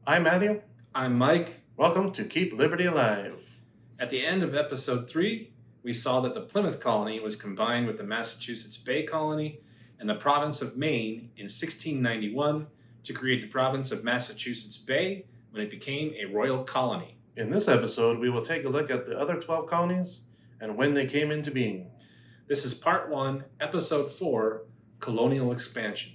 I'm Matthew. I'm Mike. Welcome to Keep Liberty Alive. At the end of episode 3, we saw that the Plymouth colony was combined with the Massachusetts Bay Colony and the province of Maine in 1691 to create the province of Massachusetts Bay when it became a royal colony. In this episode, we will take a look at the other 12 colonies and when they came into being. This is part 1, episode 4, Colonial Expansion.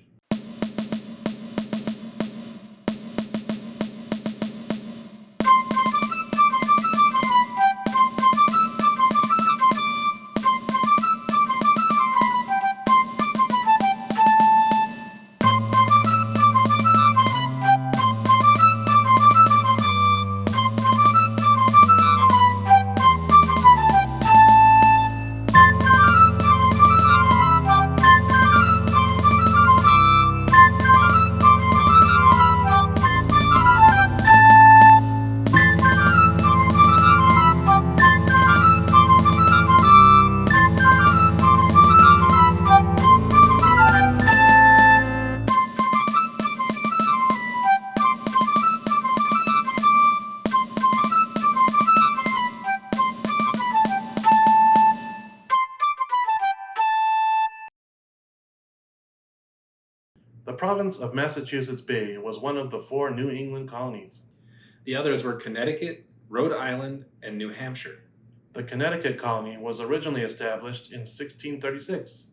The province of Massachusetts Bay was one of the 4 New England colonies. The others were Connecticut, Rhode Island, and New Hampshire. The Connecticut colony was originally established in 1636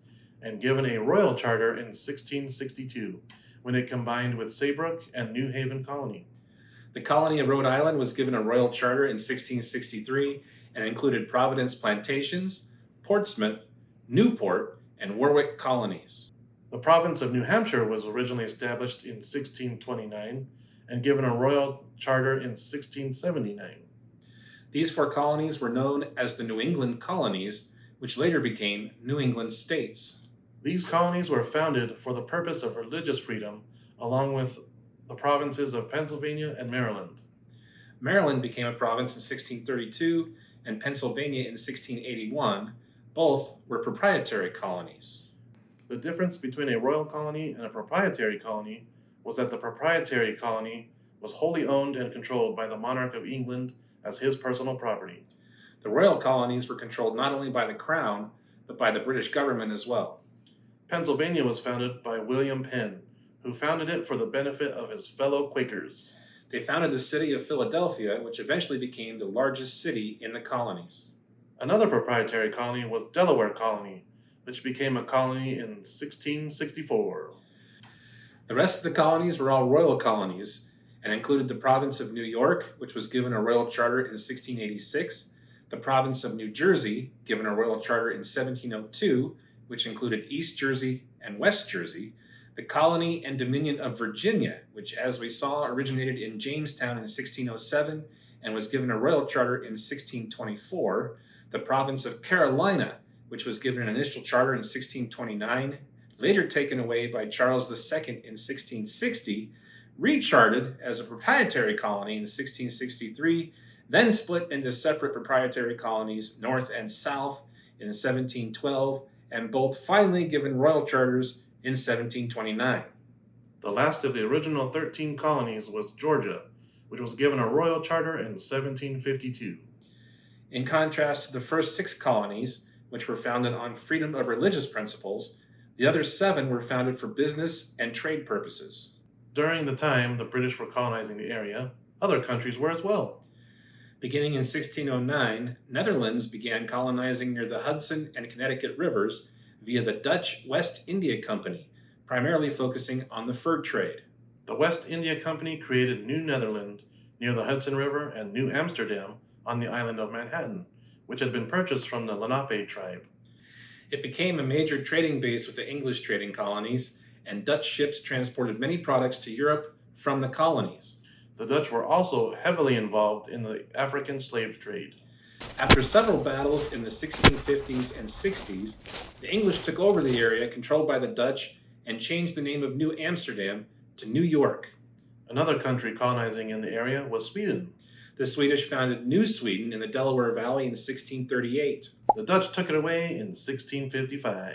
and given a royal charter in 1662 when it combined with Saybrook and New Haven colony. The colony of Rhode Island was given a royal charter in 1663 and included Providence Plantations, Portsmouth, Newport, and Warwick colonies. The province of New Hampshire was originally established in 1629 and given a royal charter in 1679. These 4 colonies were known as the New England Colonies, which later became New England States. These colonies were founded for the purpose of religious freedom, along with the provinces of Pennsylvania and Maryland. Maryland became a province in 1632 and Pennsylvania in 1681. Both were proprietary colonies. The difference between a royal colony and a proprietary colony was that the proprietary colony was wholly owned and controlled by the monarch of England as his personal property. The royal colonies were controlled not only by the crown, but by the British government as well. Pennsylvania was founded by William Penn, who founded it for the benefit of his fellow Quakers. They founded the city of Philadelphia, which eventually became the largest city in the colonies. Another proprietary colony was Delaware Colony, which became a colony in 1664. The rest of the colonies were all royal colonies and included the province of New York, which was given a royal charter in 1686, the province of New Jersey, given a royal charter in 1702, which included East Jersey and West Jersey, the colony and dominion of Virginia, which, as we saw, originated in Jamestown in 1607 and was given a royal charter in 1624, the province of Carolina, which was given an initial charter in 1629, later taken away by Charles II in 1660, recharted as a proprietary colony in 1663, then split into separate proprietary colonies, north and south, in 1712, and both finally given royal charters in 1729. The last of the original 13 colonies was Georgia, which was given a royal charter in 1752. In contrast to the first 6 colonies, which were founded on freedom of religious principles, the other 7 were founded for business and trade purposes. During the time the British were colonizing the area, other countries were as well. Beginning in 1609, Netherlands began colonizing near the Hudson and Connecticut rivers via the Dutch West India Company, primarily focusing on the fur trade. The West India Company created New Netherland near the Hudson River and New Amsterdam on the island of Manhattan, which had been purchased from the Lenape tribe. It became a major trading base with the English trading colonies, and Dutch ships transported many products to Europe from the colonies. The Dutch were also heavily involved in the African slave trade. After several battles in the 1650s and 60s, the English took over the area controlled by the Dutch and changed the name of New Amsterdam to New York. Another country colonizing in the area was Sweden. The Swedish founded New Sweden in the Delaware Valley in 1638. The Dutch took it away in 1655.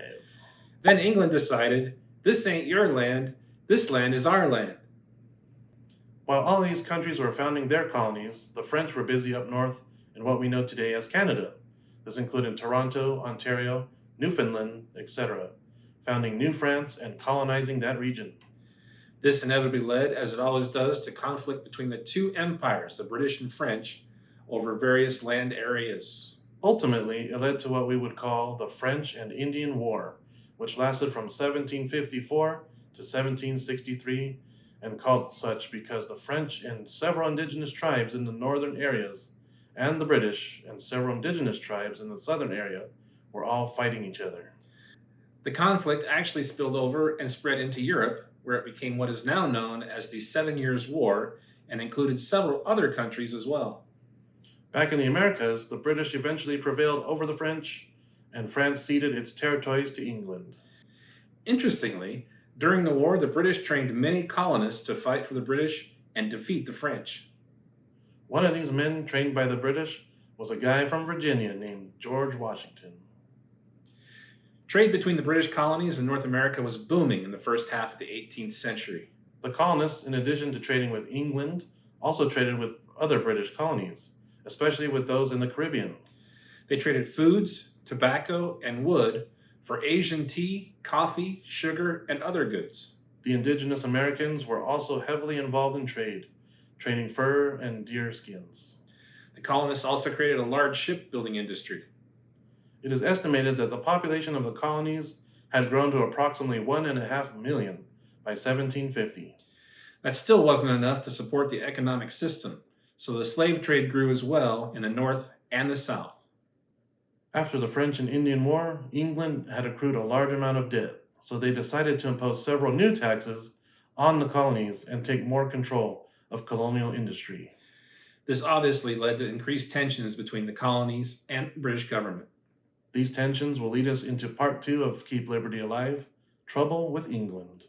Then England decided, this ain't your land, this land is our land. While all these countries were founding their colonies, the French were busy up north in what we know today as Canada. This included Toronto, Ontario, Newfoundland, etc., founding New France and colonizing that region. This inevitably led, as it always does, to conflict between the two empires, the British and French, over various land areas. Ultimately, it led to what we would call the French and Indian War, which lasted from 1754 to 1763 and called such because the French and several indigenous tribes in the northern areas and the British and several indigenous tribes in the southern area were all fighting each other. The conflict actually spilled over and spread into Europe, where it became what is now known as the 7 Years' War and included several other countries as well. Back in the Americas, the British eventually prevailed over the French, and France ceded its territories to England. Interestingly, during the war, the British trained many colonists to fight for the British and defeat the French. One of these men trained by the British was a guy from Virginia named George Washington. Trade between the British colonies and North America was booming in the first half of the 18th century. The colonists, in addition to trading with England, also traded with other British colonies, especially with those in the Caribbean. They traded foods, tobacco, and wood for Asian tea, coffee, sugar, and other goods. The indigenous Americans were also heavily involved in trade, trading fur and deer skins. The colonists also created a large shipbuilding industry. It is estimated that the population of the colonies had grown to approximately 1.5 million by 1750. That still wasn't enough to support the economic system, so the slave trade grew as well in the North and the South. After the French and Indian War, England had accrued a large amount of debt, so they decided to impose several new taxes on the colonies and take more control of colonial industry. This obviously led to increased tensions between the colonies and the British government. These tensions will lead us into part 2 of Keep Liberty Alive, Trouble with England.